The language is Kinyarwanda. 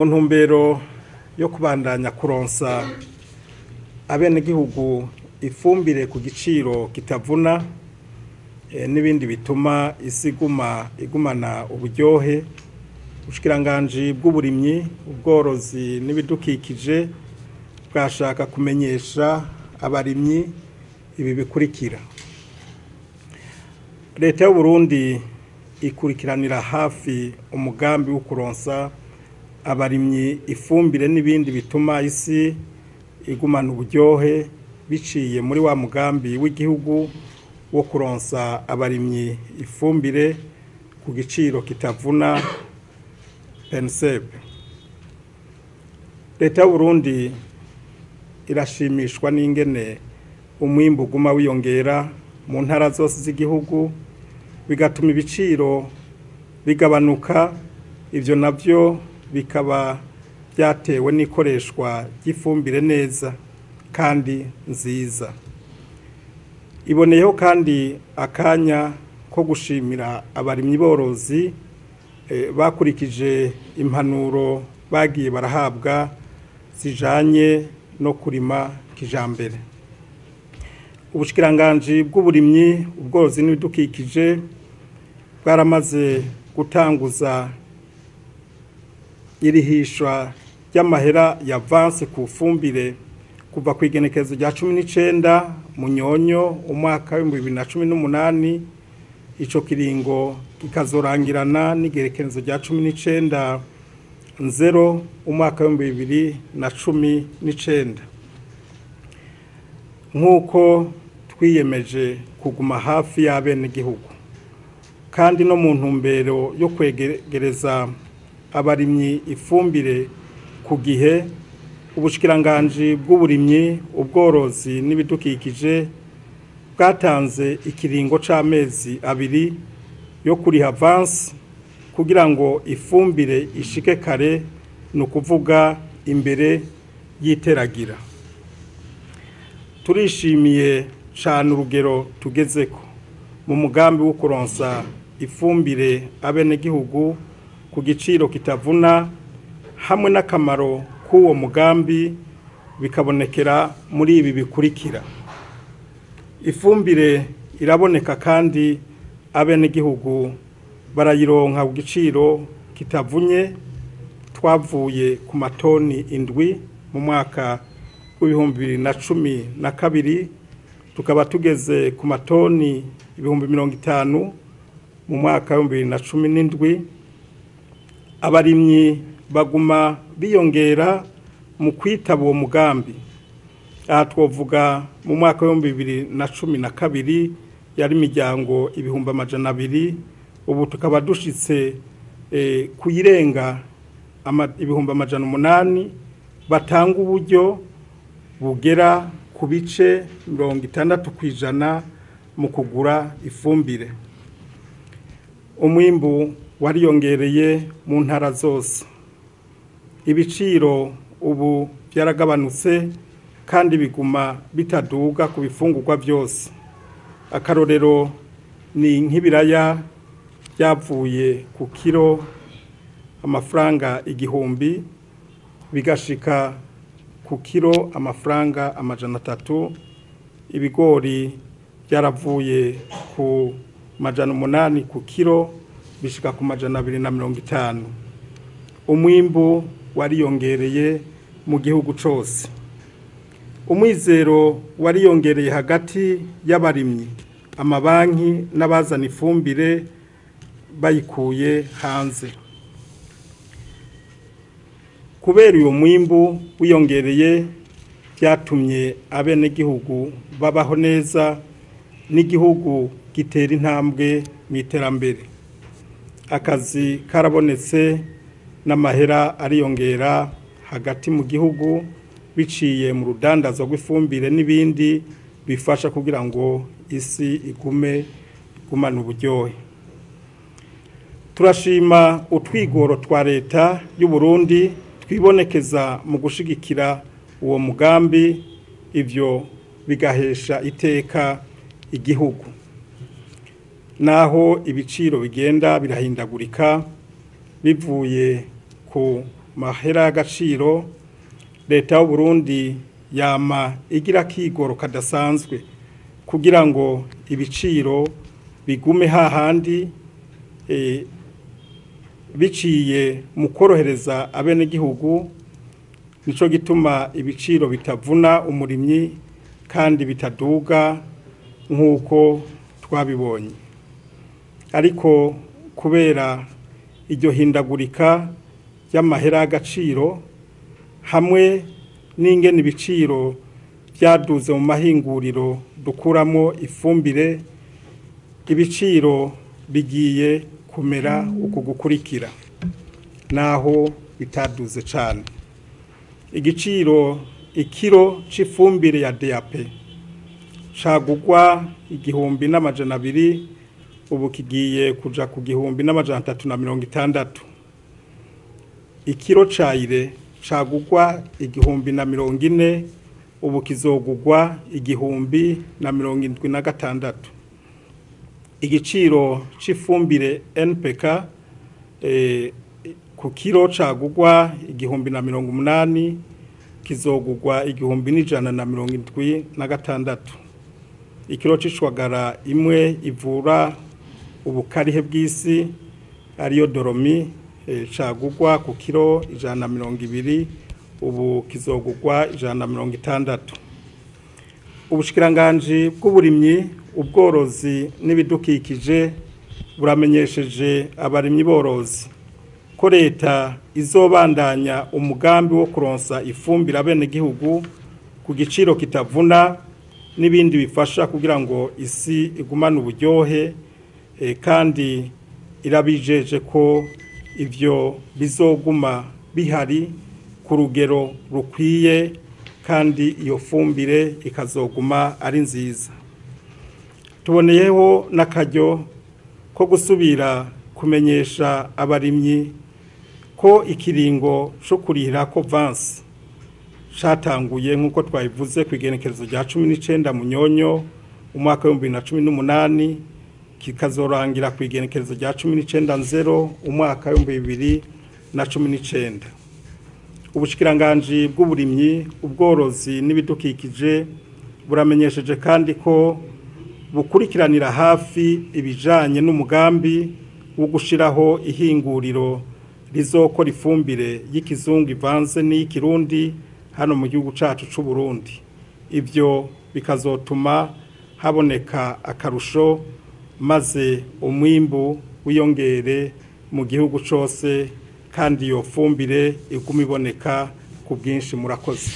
ntumbero yo kubandanya kuronsa abenegihugu ifumbire ku giciro kitavuna n'ibindi bituma isi igumana uburyohe. Ubushikiranganje bw'uburimyi, ubworozi n'ibidukikije bwashaka kumenyesha abarimyi ibi bikurikira. Leta y'u Burundi ikurikiranira hafi umugambi wo kuronsa abarimyi ifumbire n'ibindi bituma isi igumana uburyohe biciye muri wa mugambi w'igihugu wo kuronsa abarimyi ifumbire ku giciro kitavuna PNSEB. Leta y'u Burundi irashimishwa n'ingene umwimbu guma wiyongera mu ntara zose z'igihugu, bigatuma ibiciro bigabanuka. Ivyo navyo bikaba byatewe n'ikoreshwa ry'ifumbire neza kandi nziza. Iboneyeho kandi akanya ko gushimira abarimyi borozi bakurikije impanuro bagiye barahabwa zijanye no kurima kijambere. Ubushikiranganje bw'uburimyi, ubworozi n'ibidukikije bwaramaze gutanguza irihishwa ry'amahera ya avance ku fumbire kuva ku igenekerezo rya 19 Munyonyo umwaka wa 2018. Ico kiringo kikazorangirana n'igerekerezo rya 19 Nzero umwaka wa 2019. Nk'uko twiyemeje kuguma hafi y'abenegihugu kandi no mu ntumbero yo kwegereza abarimyi ifumbire ku gihe, ubushikiranganje bw'uburimyi, ubworozi n'ibidukikije bwatanze ikiringo c'amezi 2 yo kuriha avance kugira ngo ifumbire ishike kare, no kuvuga imbere y'iteragira. Turishimiye cyane urugero tugezeko mu mugambi wo kuronsa ifumbire abenegihugu ku giciro kitavuna, hamwe n'akamaro k'uwo mugambi bikabonekera muri ibi bikurikira. Ifumbire iraboneka kandi abenegihugu barayironka ku giciro kitavunye. Twavuye ku matoni 7 mu mwaka w'2012 tukaba tugeze ku matoni 50,000 mu mwaka wa 2017. Abarimyi baguma biyongera mu kwitaba uwo mugambi. Aha twovuga mu mwaka wa 2012 yari imiryango 200,000, ubu tukaba dushitse kuyirenga 800,000 batanga uburyo bugera ku bice 60% mu kugura ifumbire. Umwimbu wariyongereye mu ntara zose. Ibiciro ubu byaragabanutse kandi biguma bitaduga ku bifungurwa byose. Akarorero ni nk'ibiraya byavuye ku kilo amafaranga 1,000 bigashika ku kilo amafaranga 300. Ibigori byaravuye ku 800 ku kilo bishika ku 250. Umwimbu wariyongereye mu gihugu cose. Umwizero wariyongereye hagati y'abarimyi, amabanki n'abazana ifumbire bayikuye hanze. Kubera uyo mwimbu wiyongereye, byatumye abenegihugu babaho neza n'igihugu gitera intambwe mu iterambere. Akazi karabonetse n'amahera ariyongera hagati mu gihugu biciye mu rudandazo rw'ifumbire n'ibindi bifasha kugira ngo isi igumana uburyohe. Turashima utwigoro twa leta y'u Burundi twibonekeza mu gushigikira uwo mugambi, ivyo bigahesha iteka igihugu. Naho ibiciro bigenda birahindagurika bivuye ku mahera y'agaciro leta y'u Burundi yama igira kigoro kadasanzwe kugira ngo ibiciro bigume hahandi biciye mu korohereza abenegihugu. Nico gituma ibiciro bitavuna umurimyi kandi bitaduga nk'uko twabibonye. Ariko kubera iryo hindagurika y'amahera y'agaciro hamwe n'ingene ibiciro byaduze mu mahinguriro dukuramo ifumbire, ibiciro bigiye kumera uku gukurikira naho bitaduze cyane. Igiciro ikiro c'ifumbire ya DAP cagugwa 1,200 ubu kigiye kuja ku 1,360. Ikiro cayire cagugwa 1,040 ubu kizogugwa 1,076. Igiciro c'ifumbire NPK ku kiro cagugwa 1,080 kizogugwa 1,176. Ikiro c'ishwagara imwe ivura ubukarihe bw'isi ariyo doromi cagugwa ku kiro 120 ubu kizogugwa 160. Ubushikiranganje bw'uburimyi ubworozi n'ibidukikije buramenyesheje abarimyi borozi ko leta izobandanya umugambi wo kuronsa ifumbire abenegihugu ku giciro kitavuna n'ibindi bifasha kugira ngo isi igumane uburyohe, kandi irabijeje ko ivyo bizoguma bihari ku rugero rukwiye kandi iyo fumbire ikazoguma ari nziza. Tuboneyeho n'akaryo ko gusubira kumenyesha abarimyi ko ikiringo cyo kurihira ko vansi catanguye nk'uko twabivuze ku igenekerezo rya 19 Munyonyo umwaka wa 2018 kikazorangira ku igenekerezo rya 19/0 umwaka wa 2019. Ubushikiranganje bw'uburimyi ubworozi n'ibidukikije buramenyesheje kandi ko bukurikiranira hafi ibijanye n'umugambi wo gushiraho ihinguriro rizokora ifumbire y'ikizungu ivanze n'ikirundi hano mu gihugu cacu c'u Burundi. Ivyo bikazotuma haboneka akarusho maze umwimbu wiyongere mu gihugu cose kandi iyo fumbire iguma iboneka ku bwinshi. Murakoze.